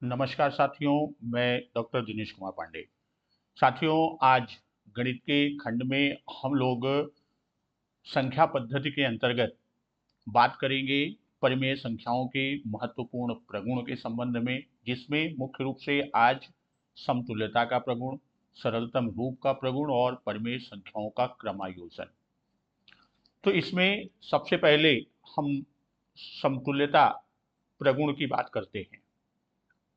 नमस्कार साथियों, मैं डॉक्टर दिनेश कुमार पांडे। साथियों, आज गणित के खंड में हम लोग संख्या पद्धति के अंतर्गत बात करेंगे परिमेय संख्याओं के महत्वपूर्ण प्रगुण के संबंध में, जिसमें मुख्य रूप से आज समतुल्यता का प्रगुण, सरलतम रूप का प्रगुण और परिमेय संख्याओं का क्रमायोजन। तो इसमें सबसे पहले हम समतुल्यता प्रगुण की बात करते हैं।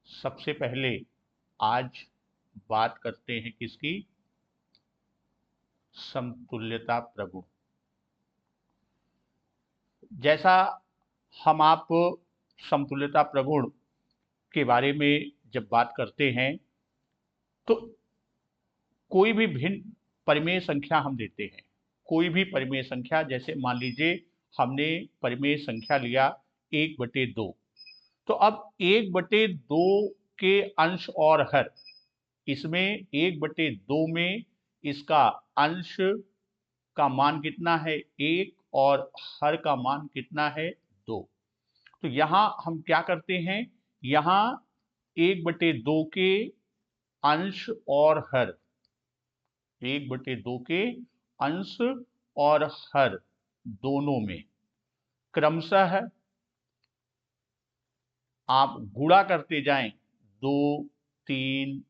सबसे पहले आज बात करते हैं किसकी? समतुल्यता प्रगुण। जैसा हम आप समतुल्यता प्रगुण के बारे में जब बात करते हैं तो कोई भी भिन्न परिमेय संख्या हम देते हैं। कोई भी परिमेय संख्या, जैसे मान लीजिए हमने परिमेय संख्या लिया 1/2। तो अब 1/2 के अंश और हर, इसमें 1/2 में इसका अंश का मान कितना है? 1, और हर का मान कितना है? 2। तो यहां हम क्या करते हैं? यहां 1/2 के अंश और हर, 1/2 के अंश और हर दोनों में क्रमशः आप गुणा करते जाएं। 2, 3,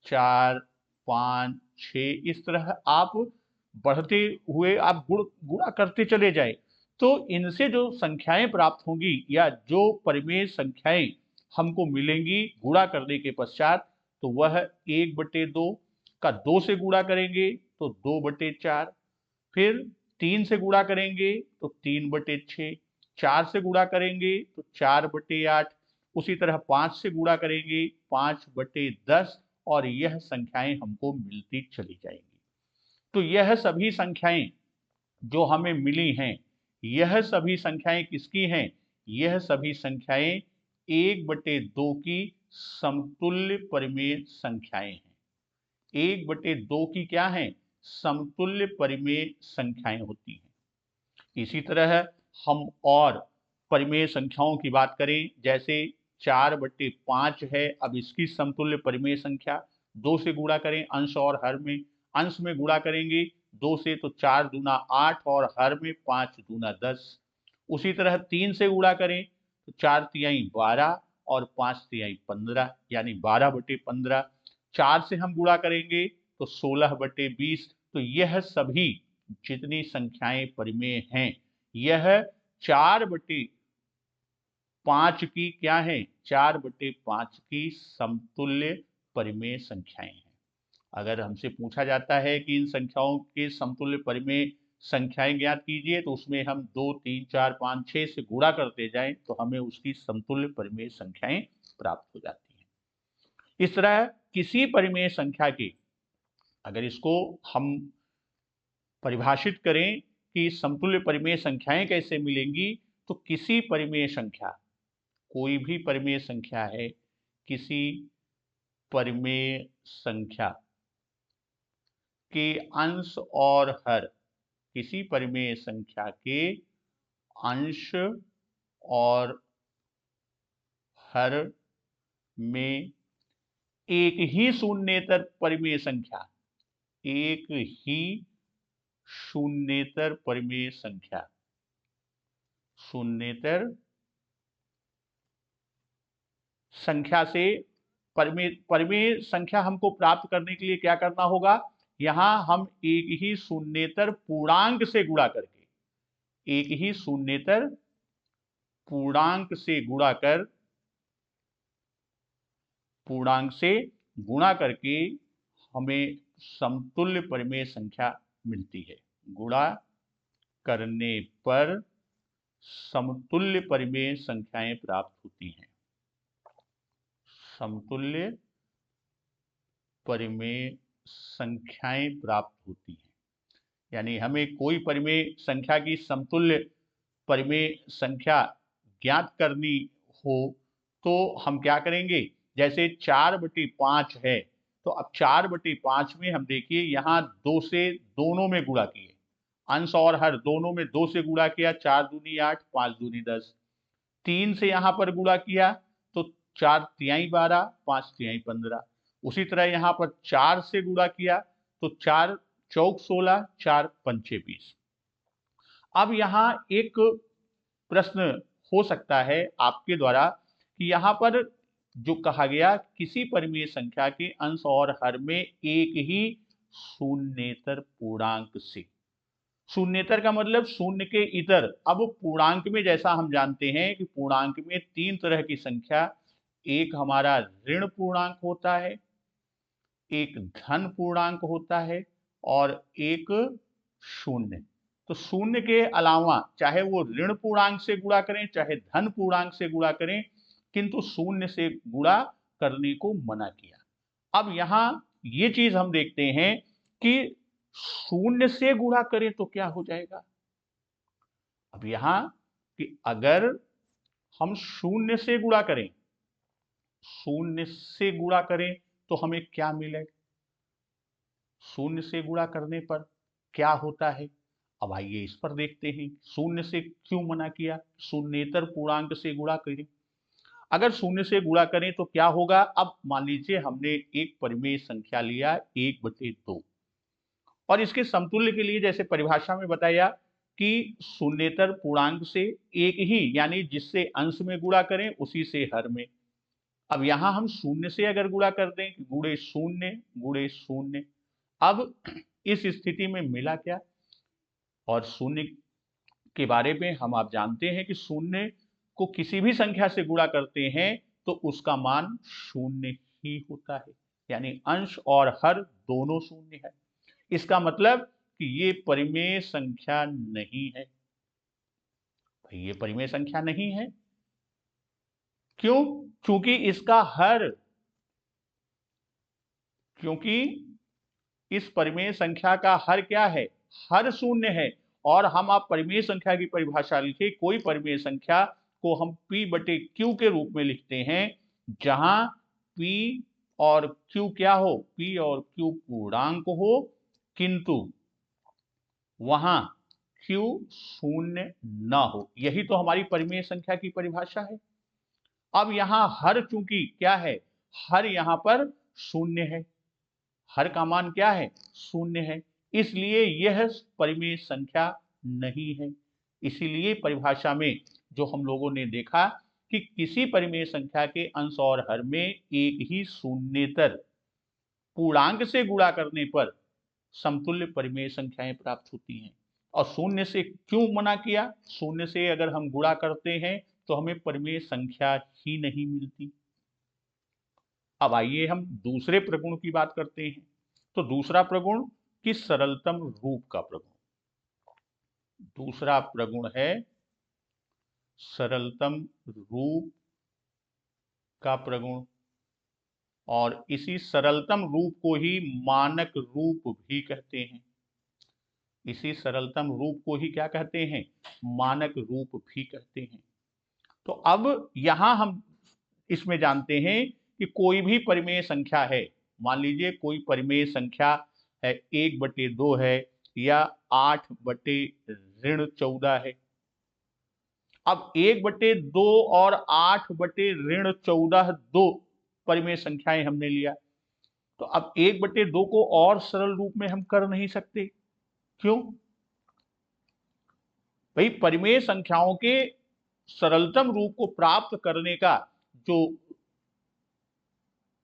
4, 5, 6, इस तरह आप बढ़ते हुए आप गुणा करते चले जाए। तो इनसे जो संख्याएं प्राप्त होंगी या जो परिमेय संख्याएं हमको मिलेंगी गुणा करने के पश्चात, तो वह 1/2 का 2 से गुणा करेंगे तो 2/4, फिर 3 से गुणा करेंगे तो 3/6, 4 से गुणा करेंगे तो 4/8, उसी तरह 5 से गुणा करेंगे 5/10, और यह संख्याएं हमको मिलती चली जाएंगी। तो यह सभी संख्याएं जो हमें मिली हैं, यह सभी संख्याएं किसकी हैं? यह सभी संख्याएं 1/2 की समतुल्य परिमेय संख्याएं हैं। 1/2 की क्या है? समतुल्य परिमेय संख्याएं होती हैं। इसी तरह हम और परिमेय संख्याओं की बात करें, जैसे 4/5 है। अब इसकी समतुल्य परिमेय संख्या 2 से गुणा करें अंश और हर में। अंश में गुणा करेंगे 2 से तो 4 दूना 8, और हर में 5 दूना 10। उसी तरह 3 से गुणा करें तो 4 तिहाई 12 और 5 तिहाई 15, यानी 12/15। 4 से हम गुणा करेंगे तो 16/20। तो यह सभी जितनी संख्याएं परिमेय हैं, यह 4/5 की क्या है? 4/5 की समतुल्य परिमेय संख्याएं हैं। अगर हमसे पूछा जाता है कि इन संख्याओं के समतुल्य परिमेय संख्याएं ज्ञात कीजिए, तो उसमें हम 2, 3, 4, 5, 6 से गुणा करते जाएं तो हमें उसकी समतुल्य परिमेय संख्याएं प्राप्त हो जाती हैं। इस तरह किसी परिमेय संख्या की, अगर इसको हम परिभाषित करें कि समतुल्य परिमेय संख्याएं कैसे मिलेंगी, तो किसी परिमेय संख्या, कोई भी परिमेय संख्या है, किसी परिमेय संख्या के अंश और हर, किसी परिमेय संख्या के अंश और हर में एक ही शून्येतर परिमेय संख्या, एक ही शून्येतर परिमेय संख्या, शून्येतर संख्या से परिमेय संख्या हमको प्राप्त करने के लिए क्या करना होगा? यहां हम एक ही शून्येतर पूर्णांक से गुणा करके, एक ही शून्येतर पूर्णांक से गुणा कर, पूर्णांक से गुणा करके हमें समतुल्य परिमेय संख्या मिलती है। गुणा करने पर समतुल्य परिमेय संख्याएं प्राप्त होती हैं। समतुल्य परिमेय संख्याएं प्राप्त होती हैं, यानी हमें कोई परिमेय संख्या की समतुल्य परिमेय संख्या ज्ञात करनी हो तो हम क्या करेंगे? जैसे 4/5 है, तो अब 4/5 में हम देखिए यहाँ 2 से दोनों में गुणा किए, अंश और हर दोनों में 2 से गुणा किया, 4 दूनी 8, 5 दूनी 10। 3 से यहाँ पर गुणा किया तो 4 तिहाई 12, 5 तिहाई 15। उसी तरह यहाँ पर 4 से गुणा किया तो 4 चौक 16, 4 पंचे 20। अब यहाँ एक प्रश्न हो सकता है आपके द्वारा कि यहाँ पर जो कहा गया किसी परिमेय संख्या के अंश और हर में एक ही शून्येतर पूर्णांक से, शून्येतर का मतलब शून्य के इतर। अब पूर्णांक में जैसा हम जानते हैं कि पूर्णांक में 3 तरह की संख्या, एक हमारा ऋण पूर्णांक होता है, एक धन पूर्णांक होता है और एक शून्य। तो शून्य के अलावा चाहे वो ऋण पूर्णांक से गुणा करें चाहे धन पूर्णांक से गुणा करें, किंतु शून्य से गुणा करने को मना किया। अब यहां ये चीज हम देखते हैं कि शून्य से गुणा करें तो क्या हो जाएगा। अब यहां कि अगर हम शून्य से गुणा करें, शून्य से गुणा करें तो हमें क्या मिलेगा, शून्य से गुणा करने पर क्या होता है। अब आइए इस पर देखते हैं शून्य से क्यों मना किया, शून्येतर पूर्णांक से गुणा करें। अगर शून्य से गुणा करें तो क्या होगा। अब मान लीजिए हमने एक परिमेय संख्या लिया 1/2 और इसके समतुल्य के लिए जैसे परिभाषा में बताया कि शून्येतर पूर्णांक से एक ही, यानी जिससे अंश में गुणा करें उसी से हर में। अब यहां हम शून्य से अगर गुणा कर दें, गुणे शून्य, अब इस स्थिति में मिला क्या। और शून्य के बारे में हम आप जानते हैं कि शून्य को किसी भी संख्या से गुणा करते हैं तो उसका मान शून्य ही होता है, यानी अंश और हर दोनों शून्य है। इसका मतलब कि ये परिमेय संख्या नहीं है। भाई ये परिमेय संख्या नहीं है, क्यों? क्योंकि इस परिमेय संख्या का हर क्या है, हर शून्य है। और हम आप परिमेय संख्या की परिभाषा लिखे, कोई परिमेय संख्या को हम P/Q के रूप में लिखते हैं जहां P और Q क्या हो, P और Q पूर्णांक हो, किंतु वहां Q शून्य न हो। यही तो हमारी परिमेय संख्या की परिभाषा है। अब यहां हर चूंकि क्या है, हर यहां पर शून्य है, हर का मान क्या है, शून्य है, इसलिए यह परिमेय संख्या नहीं है। इसीलिए परिभाषा में जो हम लोगों ने देखा कि किसी परिमेय संख्या के अंश और हर में एक ही शून्येतर पूर्णांक से गुणा करने पर समतुल्य परिमेय संख्याएं प्राप्त होती हैं। और शून्य से क्यों मना किया, शून्य से अगर हम गुणा करते हैं तो हमें परिमेय संख्या ही नहीं मिलती। अब आइए हम दूसरे प्रगुण की बात करते हैं। तो दूसरा प्रगुण कि सरलतम रूप का प्रगुण, दूसरा प्रगुण है सरलतम रूप का प्रगुण। और इसी सरलतम रूप को ही मानक रूप भी कहते हैं। इसी सरलतम रूप को ही क्या कहते हैं, मानक रूप भी कहते हैं। तो अब यहां हम इसमें जानते हैं कि कोई भी परिमेय संख्या है, मान लीजिए कोई परिमेय संख्या है 1/2 है या 8/14 है। अब 1/2 और 8/14 दो परिमेय संख्याएं हमने लिया, तो अब 1/2 को और सरल रूप में हम कर नहीं सकते। क्यों? भाई परिमेय संख्याओं के सरलतम रूप को प्राप्त करने का जो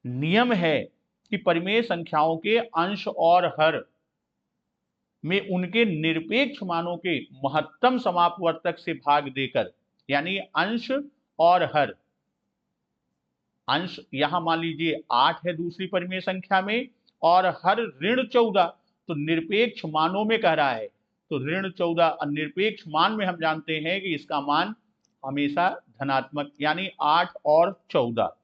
नियम है कि परिमेय संख्याओं के अंश और हर में उनके निरपेक्ष मानों के महत्तम समापवर्तक से भाग देकर, यानी अंश और हर, अंश यहां मान लीजिए 8 है दूसरी परिमेय संख्या में और हर ऋण 14, तो निरपेक्ष मानों में कह रहा है, तो ऋण 14 निरपेक्ष मान में हम जानते हैं कि इसका मान हमेशा धनात्मक, यानी 8 और 14।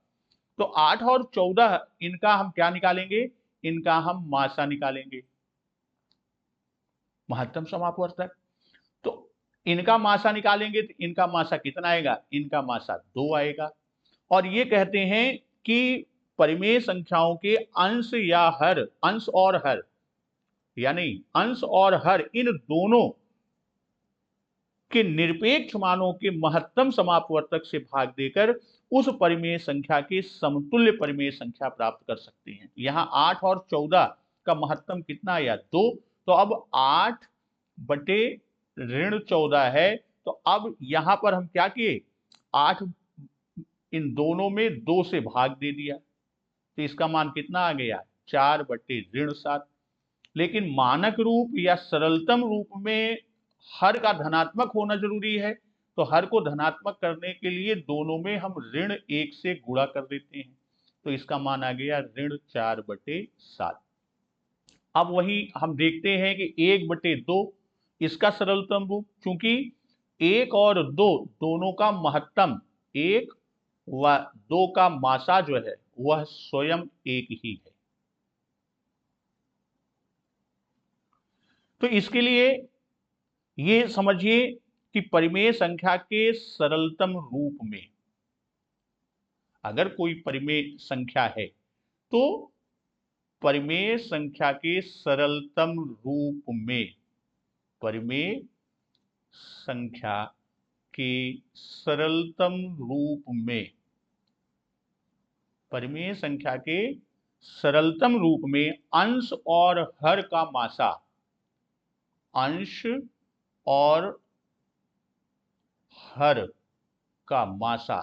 तो 8 और 14 इनका हम क्या निकालेंगे, इनका हम मासा निकालेंगे, महत्तम समापवर्तक। तो इनका मासा निकालेंगे तो इनका मासा कितना आएगा, इनका मासा 2 आएगा। और ये कहते हैं कि परिमेय संख्याओं के अंश या हर, अंश और हर, यानी अंश और हर इन दोनों के निरपेक्ष मानों के महत्तम समापवर्तक से भाग देकर उस परिमेय संख्या के समतुल्य परिमेय संख्या प्राप्त कर सकते हैं। यहां 8 और 14 का महत्तम कितना आया? 2। तो अब 8 बटे ऋण 14 है, तो अब यहां पर हम क्या किए? 8 इन दोनों में 2 से भाग दे दिया, तो इसका मान कितना आ गया? 4 बटे ऋण 7। लेकिन मानक रूप या सरलतम रूप में हर का धनात्मक होना जरूरी है, तो हर को धनात्मक करने के लिए दोनों में हम ऋण 1 से गुणा कर देते हैं, तो इसका मान आ गया ऋण 4 बटे 7। अब वही हम देखते हैं कि 1 बटे 2 इसका सरलतम रूप, क्योंकि 1 और 2 दोनों का महत्तम 1 व 2 का मासा जो है वह स्वयं एक ही है। तो इसके लिए ये समझिए कि परिमेय संख्या के सरलतम रूप में, अगर कोई परिमेय संख्या है तो परिमेय संख्या के सरलतम रूप में, परिमेय संख्या के सरलतम रूप में, परिमेय संख्या के सरलतम रूप में अंश और हर का मासा, अंश और हर का मासा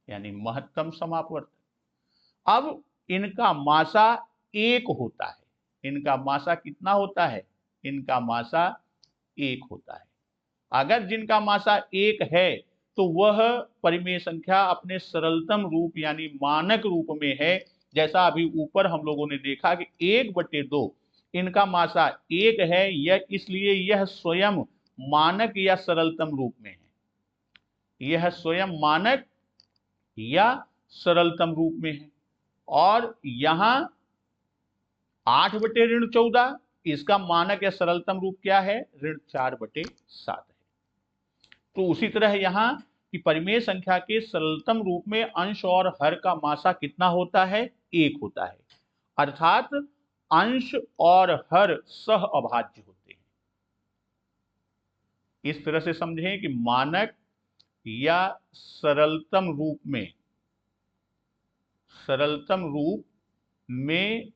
यानी महत्तम समापवर्तक, अब इनका मासा 1 होता है। इनका मासा कितना होता है? इनका मासा 1 होता है। अगर जिनका मासा 1 है तो वह परिमेय संख्या अपने सरलतम रूप यानी मानक रूप में है। जैसा अभी ऊपर हम लोगों ने देखा कि 1 बटे 2 इनका मासा 1 है, यह इसलिए यह स्वयं मानक या सरलतम रूप में है। यह स्वयं मानक या सरलतम रूप में है। और यहां 8 बटे ऋण 14 इसका मानक या सरलतम रूप क्या है? ऋण 4 बटे 7 है। तो उसी तरह यहां कि परिमेय संख्या के सरलतम रूप में अंश और हर का मासा कितना होता है? 1 होता है, अर्थात अंश और हर सह अभाज्य होते हैं। इस तरह से समझें कि मानक या सरलतम रूप में, सरलतम रूप में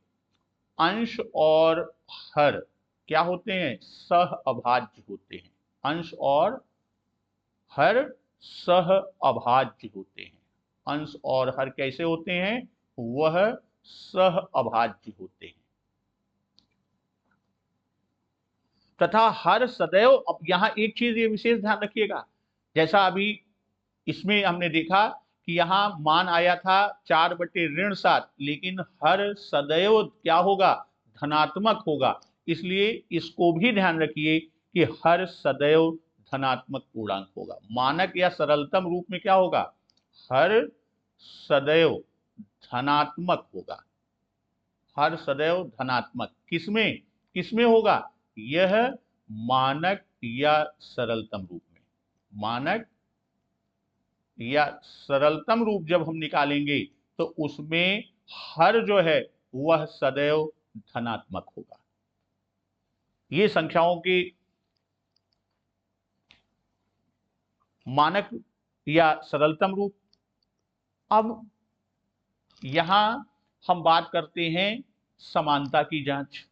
अंश और हर क्या होते हैं? सह अभाज्य होते हैं। अंश और हर सह अभाज्य होते हैं। अंश और हर कैसे होते हैं? वह सह अभाज्य होते हैं। तथा हर सदैव, अब यहां एक चीज ये विशेष ध्यान रखिएगा, जैसा अभी इसमें हमने देखा कि यहां मान आया था 4 बटे ऋण 7, लेकिन हर सदैव क्या होगा? धनात्मक होगा। इसलिए इसको भी ध्यान रखिए कि हर सदैव धनात्मक पूर्णांक होगा। मानक या सरलतम रूप में क्या होगा? हर सदैव धनात्मक होगा। हर सदैव धनात्मक किसमें किसमें होगा? यह मानक या सरलतम रूप में। मानक या सरलतम रूप जब हम निकालेंगे तो उसमें हर जो है वह सदैव धनात्मक होगा। ये संख्याओं के मानक या सरलतम रूप। अब यहां हम बात करते हैं समानता की जांच।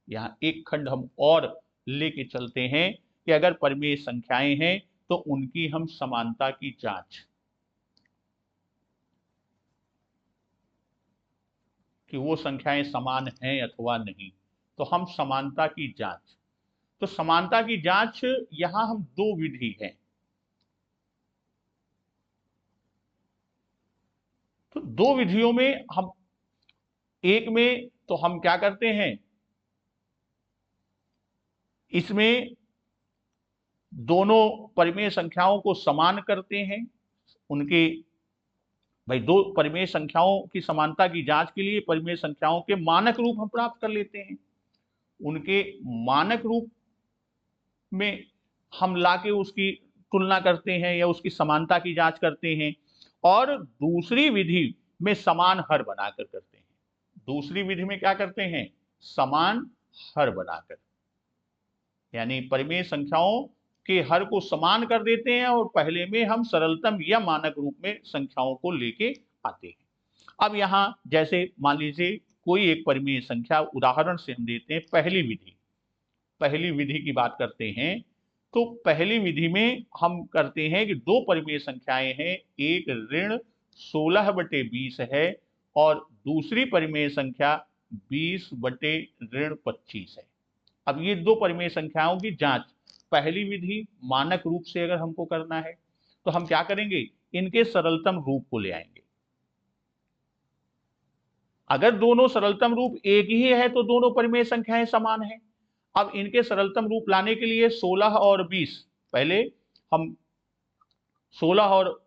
यहां एक खंड हम और लेके चलते हैं कि अगर परिमेय संख्याएं हैं तो उनकी हम समानता की जांच, कि वो संख्याएं समान हैं अथवा नहीं, तो हम समानता की जांच। तो समानता की जांच यहां हम 2 विधि हैं। तो 2 विधियों में हम, एक में तो हम क्या करते हैं, इसमें दोनों परिमेय संख्याओं को समान करते हैं। उनके भाई 2 परिमेय संख्याओं की समानता की जांच के लिए परिमेय संख्याओं के मानक रूप हम प्राप्त कर लेते हैं। उनके मानक रूप में हम लाके उसकी तुलना करते हैं या उसकी समानता की जांच करते हैं। और दूसरी विधि में समान हर बनाकर करते हैं। दूसरी विधि में क्या करते हैं? समान हर बनाकर, यानी परिमेय संख्याओं के हर को समान कर देते हैं और पहले में हम सरलतम या मानक रूप में संख्याओं को लेके आते हैं। अब यहाँ जैसे मान लीजिए कोई एक परिमेय संख्या, उदाहरण से हम देते हैं पहली विधि की बात करते हैं। तो पहली विधि में हम करते हैं कि दो परिमेय संख्याएं हैं, एक ऋण 16/20 है और दूसरी परिमेय संख्या 20/-25 है। अब ये दो परिमेय संख्याओं की जांच पहली विधि मानक रूप से अगर हमको करना है तो हम क्या करेंगे, इनके सरलतम रूप को ले आएंगे। अगर दोनों सरलतम रूप एक ही है तो दोनों परिमेय संख्याएं समान हैं। अब इनके सरलतम रूप लाने के लिए 16 और 20, पहले हम 16 और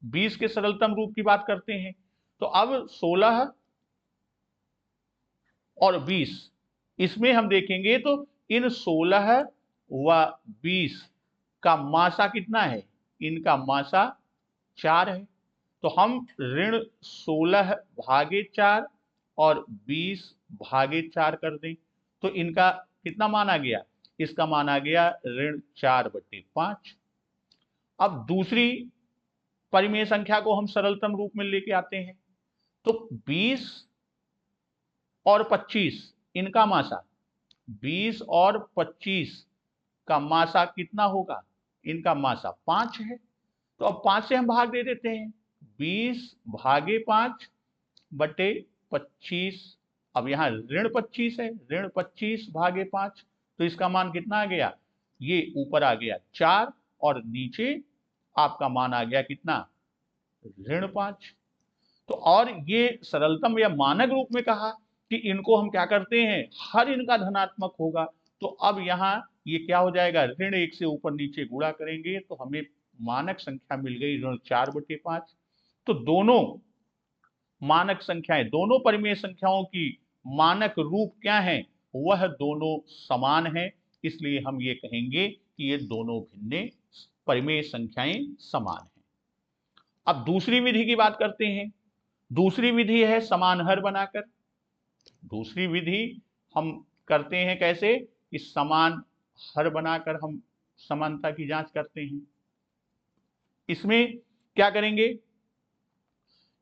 20 के सरलतम रूप की बात करते हैं। तो अब 16 और 20 इसमें हम देखेंगे तो इन 16 व 20 का मासा कितना है, इनका मासा 4 है। तो हम ऋण 16/4 और 20/4 कर दें तो इनका कितना मान आ गया, इसका मान आ गया ऋण 4/5। अब दूसरी परिमेय संख्या को हम सरलतम रूप में लेके आते हैं तो 20 और 25 इनका मासा, 20 और 25 का मासा कितना होगा, इनका मासा 5 है। तो अब 5 से हम भाग दे देते हैं, 20/5/25। अब यहाँ ऋण 25 है, ऋण 25/5, तो इसका मान कितना आ गया, ये ऊपर आ गया 4 और नीचे आपका मान आ गया कितना, ऋण 5। तो और ये सरलतम या मानक रूप में कहा कि इनको हम क्या करते हैं, हर इनका धनात्मक होगा। तो अब यहाँ ये क्या हो जाएगा, ऋण 1 से ऊपर नीचे गुणा करेंगे तो हमें मानक संख्या मिल गई ऋण 4/5। तो दोनों मानक संख्याएं, दोनों परिमेय संख्याओं की मानक रूप क्या है, वह दोनों समान है, इसलिए हम ये कहेंगे कि ये दोनों भिन्न परिमेय संख्याएं समान हैं। अब दूसरी विधि की बात करते हैं। दूसरी विधि है समान हर बनाकर। दूसरी विधि हम करते हैं कैसे, कि समान हर बनाकर हम समानता की जांच करते हैं। इसमें क्या करेंगे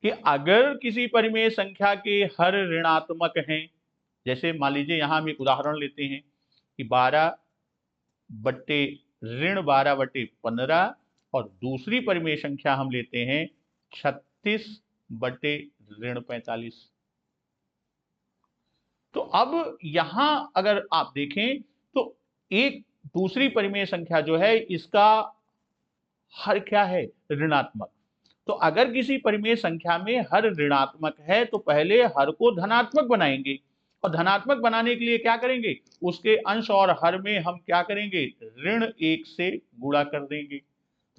कि अगर किसी परिमेय संख्या के हर ऋणात्मक हैं, जैसे मान लीजिए यहां हम एक उदाहरण लेते हैं कि 12/15 और दूसरी परिमेय संख्या हम लेते हैं 36/45। तो अब यहां अगर आप देखें तो एक दूसरी परिमेय संख्या जो है इसका हर क्या है, ऋणात्मक। तो अगर किसी परिमेय संख्या में हर ऋणात्मक है तो पहले हर को धनात्मक बनाएंगे और धनात्मक बनाने के लिए क्या करेंगे, उसके अंश और हर में हम क्या करेंगे, ऋण 1 से गुणा कर देंगे।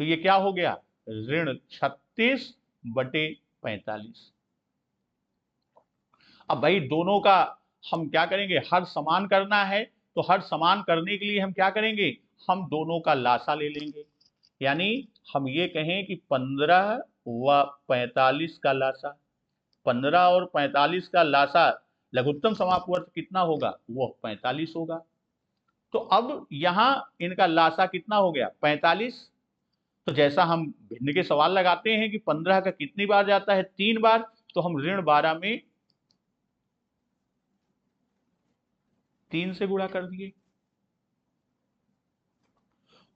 तो ये क्या हो गया, ऋण 36/45। अब भाई दोनों का हम क्या करेंगे, हर समान करना है तो हर समान करने के लिए हम क्या करेंगे, हम दोनों का लासा ले लेंगे। यानी हम ये कहें कि 15 व 45 का लासा, 15 और 45 का लासा लघुत्तम समापवर्त कितना होगा, वो 45 होगा। तो अब यहां इनका लासा कितना हो गया, 45। तो जैसा हम भिन्न के सवाल लगाते हैं कि 15 का कितनी बार जाता है, 3 बार, तो हम ऋण 12 में 3 से गुणा कर दिए।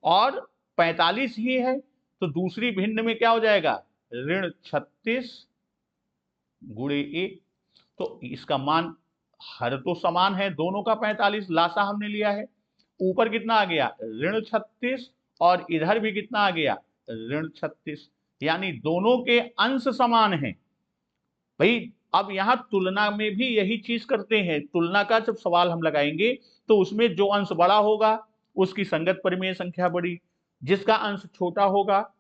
और 45 ही है तो दूसरी भिन्न में क्या हो जाएगा, ऋण 36 गुणे 1। तो इसका मान हर तो समान है दोनों का 45, लासा हमने लिया है। ऊपर कितना आ गया, ऋण 36 और इधर भी कितना आ गया, ऋण 36, यानी दोनों के अंश समान हैं। भाई अब यहां तुलना में भी यही चीज करते हैं, तुलना का जब सवाल हम लगाएंगे तो उसमें जो अंश बड़ा होगा उसकी संगत परिमेय संख्या बड़ी, जिसका अंश छोटा होगा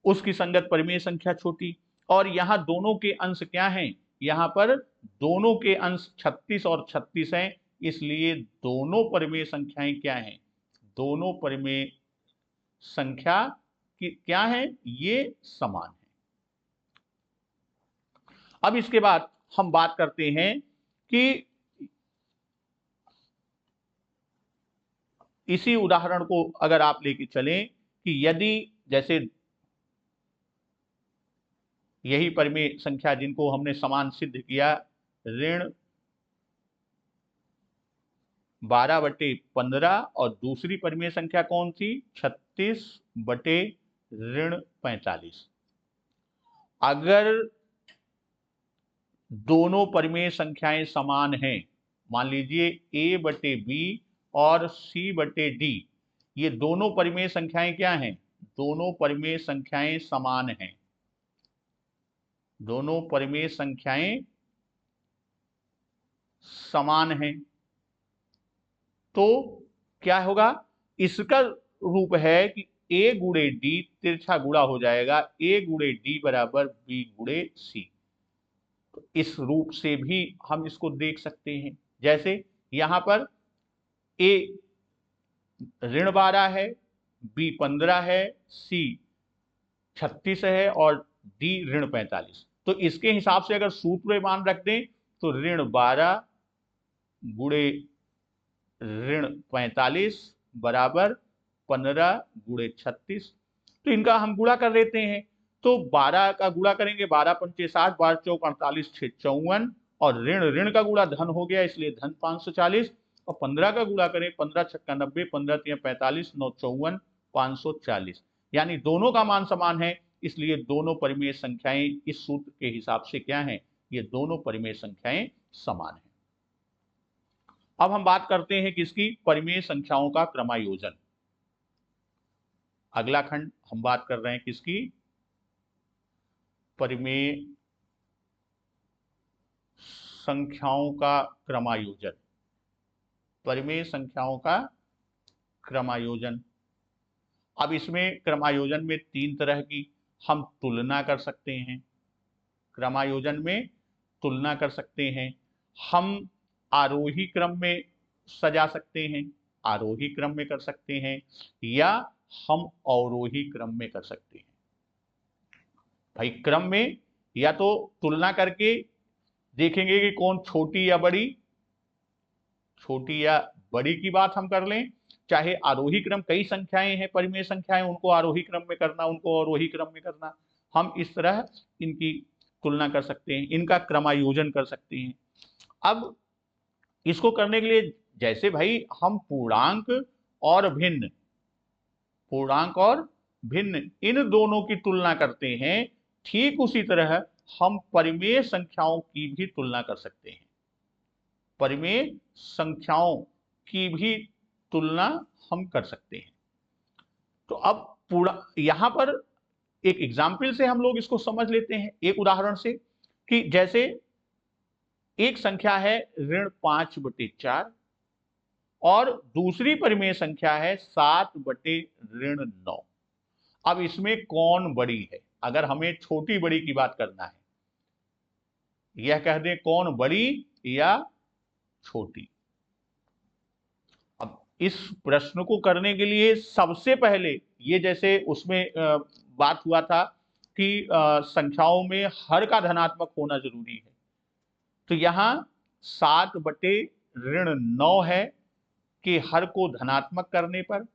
उसकी संगत परिमेय संख्या छोटी। और यहां दोनों के अंश क्या हैं, यहां पर दोनों के अंश 36 और 36 हैं, इसलिए दोनों परिमेय संख्याएं क्या हैं, दोनों परिमेय संख्या की क्या है, ये समान है। अब इसके बाद हम बात करते हैं कि इसी उदाहरण को अगर आप लेके चलें कि यदि जैसे यही परिमेय संख्या जिनको हमने समान सिद्ध किया, ऋण 12/15 और दूसरी परिमेय संख्या कौन थी, 36/45। अगर दोनों परिमेय संख्याएं समान हैं, मान लीजिए a/b और c/d, ये दोनों परिमेय संख्याएं क्या हैं, दोनों परिमेय संख्याएं समान हैं, दोनों परिमेय संख्याएं समान हैं, तो क्या होगा, इसका रूप है कि a गुणे d तिरछा गुणा हो जाएगा a गुणे d बराबर b गुणे c। तो इस रूप से भी हम इसको देख सकते हैं। जैसे यहां पर a ऋण 12 है, b 15 है, c 36 है और d ऋण 45। तो इसके हिसाब से अगर सूत्र मान रख दें तो ऋण 12 गुणे ऋण 45 बराबर 15 गुणे 36। तो इनका हम गुणा कर देते हैं, तो 12 का गुणा करेंगे, 12 पंचे 60, 12 चौक 48, 6 54, और ऋण ऋण का गुणा धन हो गया इसलिए धन 540, और 15 का गुणा करें, 15 छक्का 90, 15 तिया 45, 9 54, 540। यानी दोनों का मान समान है, इसलिए दोनों परिमेय संख्याएं इस सूत्र के हिसाब से क्या हैं, ये दोनों परिमेय संख्याएं समान हैं। अब हम बात करते हैं किसकी, परिमेय संख्याओं का क्रमायोजन। अगला खंड हम बात कर रहे हैं किसकी, परिमेय संख्याओं का क्रमायोजन। परिमेय संख्याओं का क्रमायोजन। अब इसमें क्रमायोजन में 3 तरह की हम तुलना कर सकते हैं, क्रमायोजन में तुलना कर सकते हैं। हम आरोही क्रम में सजा सकते हैं, आरोही क्रम में कर सकते हैं, या हम अवरोही क्रम में कर सकते हैं। भाई क्रम में या तो तुलना करके देखेंगे कि कौन छोटी या बड़ी, छोटी या बड़ी की बात हम कर लें, चाहे आरोही क्रम, कई संख्याएं हैं परिमेय संख्याएं, उनको आरोही क्रम में करना, उनको अवरोही क्रम में करना, हम इस तरह इनकी तुलना कर सकते हैं, इनका क्रमायोजन कर सकते हैं। अब इसको करने के लिए जैसे भाई हम पूर्णांक और भिन्न, पूर्णांक और भिन्न इन दोनों की तुलना करते हैं, ठीक उसी तरह हम परिमेय संख्याओं की भी तुलना कर सकते हैं, परिमेय संख्याओं की भी तुलना हम कर सकते हैं। तो अब पूरा यहां पर एक एग्जाम्पल से हम लोग इसको समझ लेते हैं, एक उदाहरण से, कि जैसे एक संख्या है ऋण 5/4 और दूसरी परिमेय संख्या है 7/9। अब इसमें कौन बड़ी है, अगर हमें छोटी बड़ी की बात करना है, यह कह दें कौन बड़ी या छोटी। अब इस प्रश्न को करने के लिए सबसे पहले ये जैसे उसमें बात हुआ था कि संख्याओं में हर का धनात्मक होना जरूरी है, तो यहां 7/9 है कि हर को धनात्मक करने पर,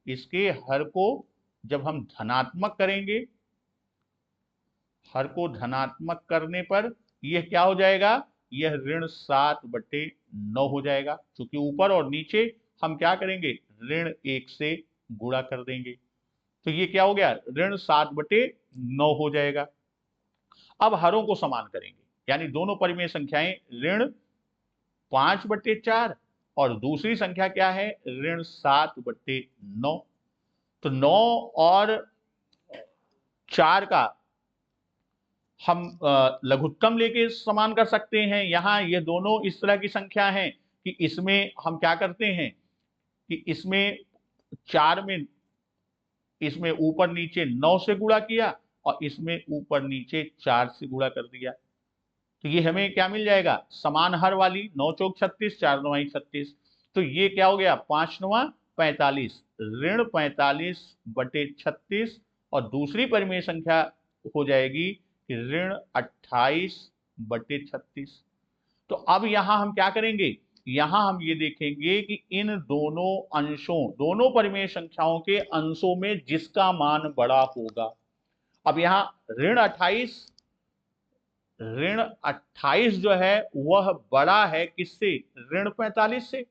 इसके हर को जब हम धनात्मक करेंगे, हर को धनात्मक करने पर यह क्या हो जाएगा, यह ऋण 7/9 हो जाएगा, क्योंकि ऊपर और नीचे हम क्या करेंगे, ऋण 1 से गुणा कर देंगे, तो ये क्या हो गया, ऋण 7/9 हो जाएगा। अब हरों को समान करेंगे, यानी दोनों परिमेय संख्याएं ऋण 5/4 और दूसरी संख्या क्या है, ऋण 7/9। तो 9 और 4 का हम लघुत्तम लेके समान कर सकते हैं। यहां ये दोनों इस तरह की संख्या हैं कि इसमें हम क्या करते हैं कि इसमें 4 में, इसमें ऊपर नीचे 9 से गुणा किया और इसमें ऊपर नीचे 4 से गुणा कर दिया, तो ये हमें क्या मिल जाएगा, समान हर वाली, 9 चौक 36, 4 9 36। तो ये क्या हो गया, 5 9 45, ऋण 45/36, और दूसरी परिमेय संख्या हो जाएगी ऋण 28/36। तो अब यहां हम क्या करेंगे, यहां हम ये देखेंगे कि इन दोनों अंशों, दोनों परिमेय संख्याओं के अंशों में जिसका मान बड़ा होगा। अब यहां ऋण 28 जो है वह बड़ा है किससे? ऋण 45 से।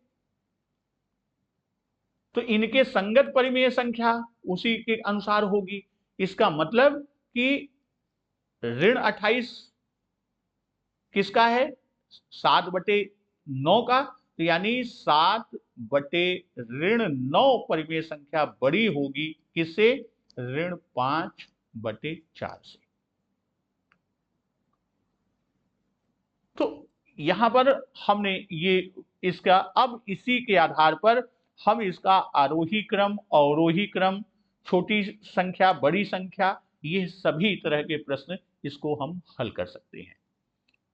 तो इनके संगत परिमेय संख्या उसी के अनुसार होगी। इसका मतलब कि ऋण 28 किसका है? 7/9 का। तो यानी 7/ऋण 9 परिमेय संख्या बड़ी होगी किससे? ऋण 5/4 से। तो यहां पर हमने ये इसका, अब इसी के आधार पर हम इसका आरोही क्रम, अवरोही क्रम, छोटी संख्या, बड़ी संख्या, ये सभी तरह के प्रश्न इसको हम हल कर सकते हैं।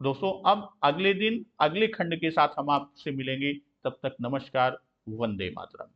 दोस्तों अब अगले दिन अगले खंड के साथ हम आपसे मिलेंगे। तब तक नमस्कार, वंदे मातरम।